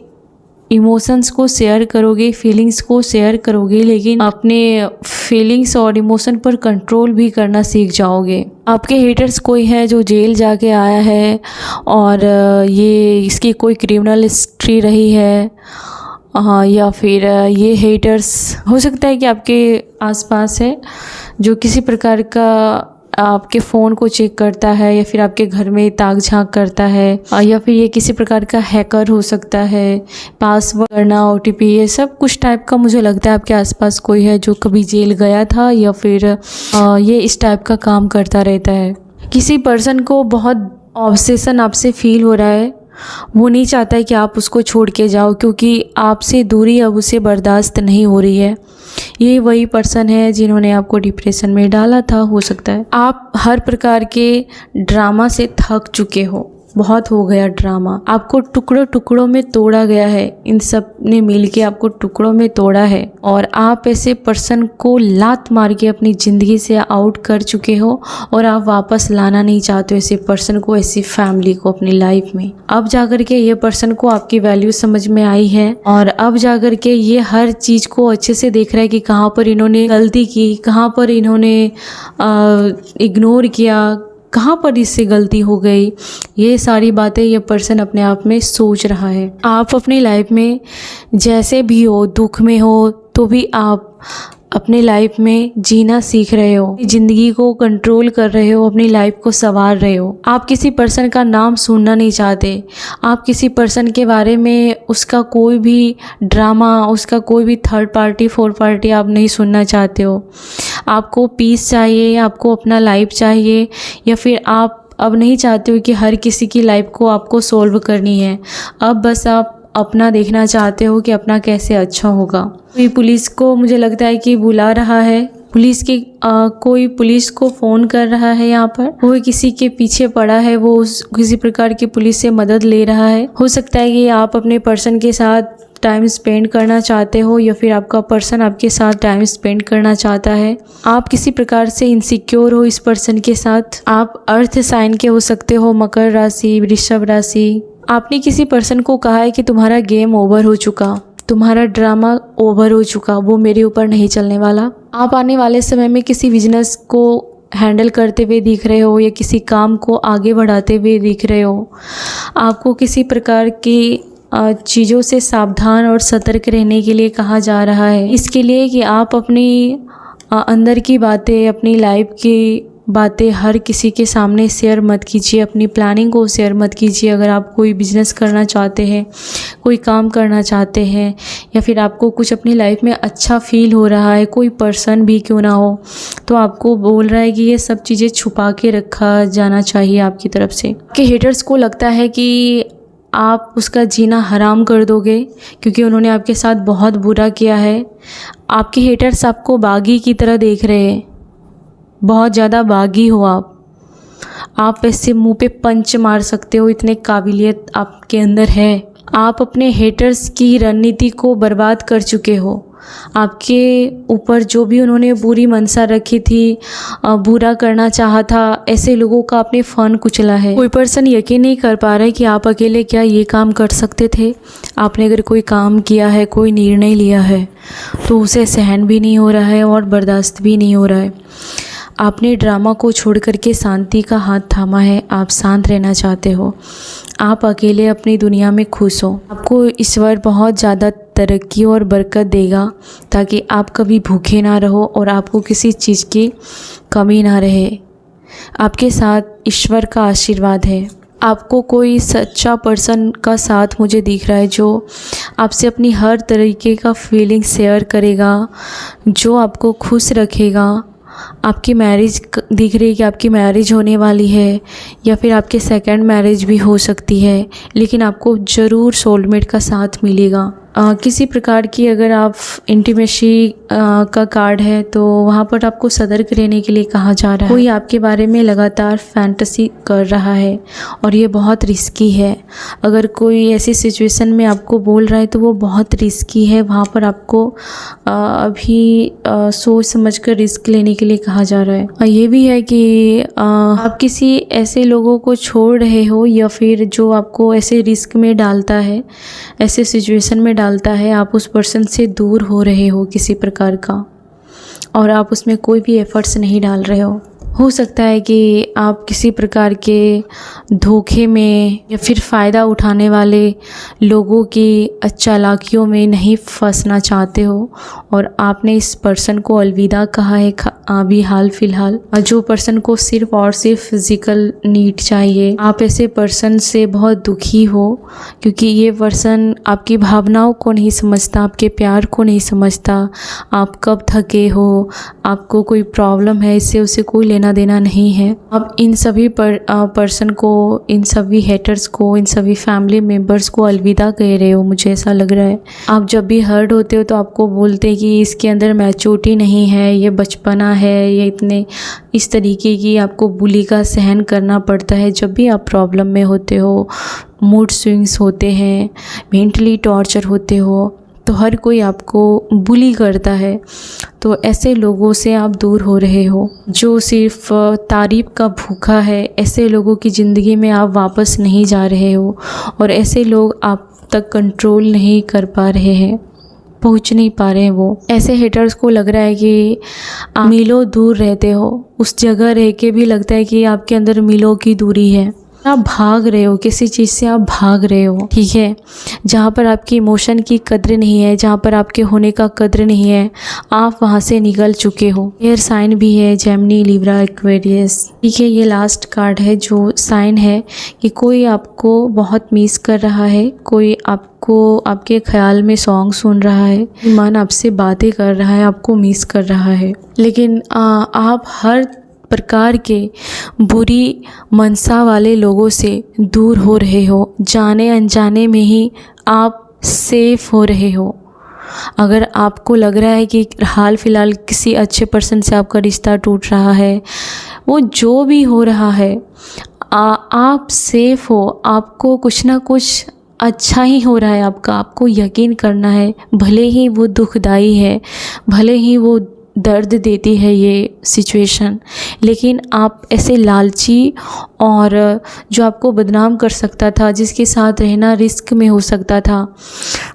इमोशंस को शेयर करोगे, फीलिंग्स को शेयर करोगे, लेकिन अपने फीलिंग्स और इमोशन पर कंट्रोल भी करना सीख जाओगे। आपके हेटर्स कोई है जो जेल जाके आया है और ये इसकी कोई क्रिमिनल हिस्ट्री रही है, या फिर ये हेटर्स हो सकता है कि आपके आसपास है जो किसी प्रकार का आपके फ़ोन को चेक करता है या फिर आपके घर में ताक झांक करता है, या फिर ये किसी प्रकार का हैकर हो सकता है। पासवर्ड करना, OTP, ये सब कुछ टाइप का मुझे लगता है आपके आसपास कोई है जो कभी जेल गया था या फिर ये इस टाइप का काम करता रहता है। किसी पर्सन को बहुत ऑब्सेशन आपसे फील हो रहा है, वो नहीं चाहता है कि आप उसको छोड़ के जाओ क्योंकि आपसे दूरी अब उसे बर्दाश्त नहीं हो रही है। ये वही पर्सन है जिन्होंने आपको डिप्रेशन में डाला था। हो सकता है आप हर प्रकार के ड्रामा से थक चुके हो, बहुत हो गया ड्रामा, आपको टुकड़ों टुकड़ों में तोड़ा गया है। इन सब ने मिलके आपको टुकड़ों में तोड़ा है और आप ऐसे पर्सन को लात मार के अपनी ज़िंदगी से आउट कर चुके हो और आप वापस लाना नहीं चाहते हो ऐसे पर्सन को, ऐसी फैमिली को अपनी लाइफ में। अब जाकर के ये पर्सन को आपकी वैल्यू समझ में आई है और अब जाकर के ये हर चीज़ को अच्छे से देख रहा है कि कहाँ पर इन्होंने गलती की, कहाँ पर इन्होंने इग्नोर किया, कहाँ पर इससे गलती हो गई। ये सारी बातें ये पर्सन अपने आप में सोच रहा है। आप अपनी लाइफ में जैसे भी हो, दुख में हो तो भी आप अपनी लाइफ में जीना सीख रहे हो, ज़िंदगी को कंट्रोल कर रहे हो, अपनी लाइफ को संवार रहे हो। आप किसी पर्सन का नाम सुनना नहीं चाहते, आप किसी पर्सन के बारे में उसका कोई भी ड्रामा, उसका कोई भी थर्ड पार्टी, फोर्थ पार्टी आप नहीं सुनना चाहते हो। आपको पीस चाहिए, आपको अपना लाइफ चाहिए, या फिर आप अब नहीं चाहते हो कि हर किसी की लाइफ को आपको सोल्व करनी है। अब बस आप अपना देखना चाहते हो कि अपना कैसे अच्छा होगा। कोई पुलिस को मुझे लगता है कि बुला रहा है, कोई पुलिस को फ़ोन कर रहा है, यहाँ पर कोई किसी के पीछे पड़ा है, वो किसी प्रकार की पुलिस से मदद ले रहा है। हो सकता है कि आप अपने पर्सन के साथ टाइम स्पेंड करना चाहते हो या फिर आपका पर्सन आपके साथ टाइम स्पेंड करना चाहता है। आप किसी प्रकार से इनसिक्योर हो इस पर्सन के साथ। आप अर्थ साइन के हो सकते हो, मकर राशि, वृषभ राशि। आपने किसी पर्सन को कहा है कि तुम्हारा गेम ओवर हो चुका, तुम्हारा ड्रामा ओवर हो चुका, वो मेरे ऊपर नहीं चलने वाला। आप आने वाले समय में किसी बिजनेस को हैंडल करते हुए दिख रहे हो या किसी काम को आगे बढ़ाते हुए दिख रहे हो। आपको किसी प्रकार की चीज़ों से सावधान और सतर्क रहने के लिए कहा जा रहा है, इसके लिए कि आप अपनी अंदर की बातें, अपनी लाइफ की बातें हर किसी के सामने शेयर मत कीजिए, अपनी प्लानिंग को शेयर मत कीजिए। अगर आप कोई बिजनेस करना चाहते हैं, कोई काम करना चाहते हैं, या फिर आपको कुछ अपनी लाइफ में अच्छा फील हो रहा है, कोई पर्सन भी क्यों ना हो, तो आपको बोल रहा है कि ये सब चीज़ें छुपा के रखा जाना चाहिए आपकी तरफ से। आपके हेटर्स को लगता है कि आप उसका जीना हराम कर दोगे क्योंकि उन्होंने आपके साथ बहुत बुरा किया है। आपके हेटर्स आपको बागी की तरह देख रहे हैं, बहुत ज़्यादा बागी हो आप ऐसे मुंह पे पंच मार सकते हो, इतने काबिलियत आपके अंदर है। आप अपने हेटर्स की रणनीति को बर्बाद कर चुके हो। आपके ऊपर जो भी उन्होंने बुरी मंशा रखी थी, बुरा करना चाहा था, ऐसे लोगों का आपने फन कुचला है। कोई पर्सन यकीन नहीं कर पा रहा है कि आप अकेले क्या ये काम कर सकते थे। आपने अगर कोई काम किया है, कोई निर्णय लिया है, तो उसे सहन भी नहीं हो रहा है और बर्दाश्त भी नहीं हो रहा है। आपने ड्रामा को छोड़ करके शांति का हाथ थामा है। आप शांत रहना चाहते हो, आप अकेले अपनी दुनिया में खुश हो। आपको ईश्वर बहुत ज़्यादा तरक्की और बरकत देगा ताकि आप कभी भूखे ना रहो और आपको किसी चीज़ की कमी ना रहे। आपके साथ ईश्वर का आशीर्वाद है। आपको कोई सच्चा पर्सन का साथ मुझे दिख रहा है जो आपसे अपनी हर तरीके का फीलिंग शेयर करेगा, जो आपको खुश रखेगा। आपकी मैरिज दिख रही है कि आपकी मैरिज होने वाली है या फिर आपके सेकंड मैरिज भी हो सकती है, लेकिन आपको ज़रूर सोलमेट का साथ मिलेगा। किसी प्रकार की अगर आप इंटीमेसी का कार्ड है तो वहाँ पर आपको सतर्क रहने के लिए कहा जा रहा है। कोई आपके बारे में लगातार फैंटेसी कर रहा है और ये बहुत रिस्की है। अगर कोई ऐसी सिचुएशन में आपको बोल रहा है तो वो बहुत रिस्की है। वहाँ पर आपको अभी सोच समझ कर रिस्क लेने के लिए कहा जा रहा है। ये भी है कि आप किसी ऐसे लोगों को छोड़ रहे हो या फिर जो आपको ऐसे रिस्क में डालता है, ऐसे सिचुएशन में डालता है, आप उस पर्सन से दूर हो रहे हो किसी प्रकार का और आप उसमें कोई भी एफर्ट्स नहीं डाल रहे हो सकता है कि आप किसी प्रकार के धोखे में या फिर फ़ायदा उठाने वाले लोगों की चालाकियों में नहीं फंसना चाहते हो और आपने इस पर्सन को अलविदा कहा है अभी हाल फिलहाल। जो पर्सन को सिर्फ और सिर्फ फिज़िकल नीड चाहिए, आप ऐसे पर्सन से बहुत दुखी हो क्योंकि ये पर्सन आपकी भावनाओं को नहीं समझता, आपके प्यार को नहीं समझता। आप कब थके हो, आपको कोई प्रॉब्लम है, इससे उसे कोई लेना देना नहीं है। अब इन सभी पर्सन को, इन सभी हेटर्स को, इन सभी फैमिली मेम्बर्स को अलविदा कह रहे हो, मुझे ऐसा लग रहा है। आप जब भी हर्ट होते हो तो आपको बोलते हैं कि इसके अंदर मैच्योरिटी नहीं है, ये बचपना है, ये इतने इस तरीके की आपको बुली का सहन करना पड़ता है। जब भी आप प्रॉब्लम में होते हो, मूड स्विंग्स होते हैं, मेंटली टॉर्चर होते हो, तो हर कोई आपको बुली करता है। तो ऐसे लोगों से आप दूर हो रहे हो जो सिर्फ तारीफ़ का भूखा है। ऐसे लोगों की ज़िंदगी में आप वापस नहीं जा रहे हो और ऐसे लोग आप तक कंट्रोल नहीं कर पा रहे हैं, पहुंच नहीं पा रहे हैं। वो ऐसे हेटर्स को लग रहा है कि आप मीलों दूर रहते हो, उस जगह रह के भी लगता है कि आपके अंदर मीलों की दूरी है। आप भाग रहे हो, किसी चीज़ से आप भाग रहे हो, ठीक है। जहाँ पर आपकी इमोशन की कद्र नहीं है, जहाँ पर आपके होने का कद्र नहीं है, आप वहाँ से निकल चुके हो। एयर साइन भी है, जेमिनी, लिब्रा, एक्वेरियस, ठीक है। ये लास्ट कार्ड है जो साइन है कि कोई आपको बहुत मिस कर रहा है, कोई आपको आपके ख्याल में सॉन्ग सुन रहा है, मन आपसे बातें कर रहा है, आपको मिस कर रहा है। लेकिन आप हर प्रकार के बुरी मनसा वाले लोगों से दूर हो रहे हो। जाने अनजाने में ही आप सेफ हो रहे हो। अगर आपको लग रहा है कि हाल फिलहाल किसी अच्छे पर्सन से आपका रिश्ता टूट रहा है, वो जो भी हो रहा है, आप सेफ हो, आपको कुछ ना कुछ अच्छा ही हो रहा है आपको यकीन करना है। भले ही वो दुखदाई है, भले ही वो दर्द देती है ये सिचुएशन, लेकिन आप ऐसे लालची और जो आपको बदनाम कर सकता था, जिसके साथ रहना रिस्क में हो सकता था,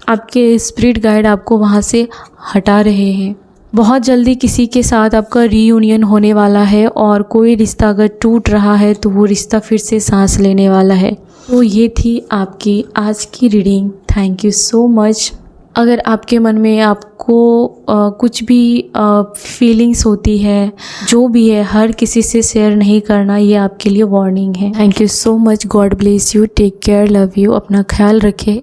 आपके स्पिरिट गाइड आपको वहाँ से हटा रहे हैं। बहुत जल्दी किसी के साथ आपका रीयूनियन होने वाला है और कोई रिश्ता अगर टूट रहा है तो वो रिश्ता फिर से सांस लेने वाला है। तो ये थी आपकी आज की reading. Thank you so much. अगर आपके मन में आपको कुछ भी फीलिंग्स होती है, जो भी है, हर किसी से शेयर नहीं करना, ये आपके लिए वार्निंग है। Thank you so much. God bless you. Take care. Love you. अपना ख्याल रखें।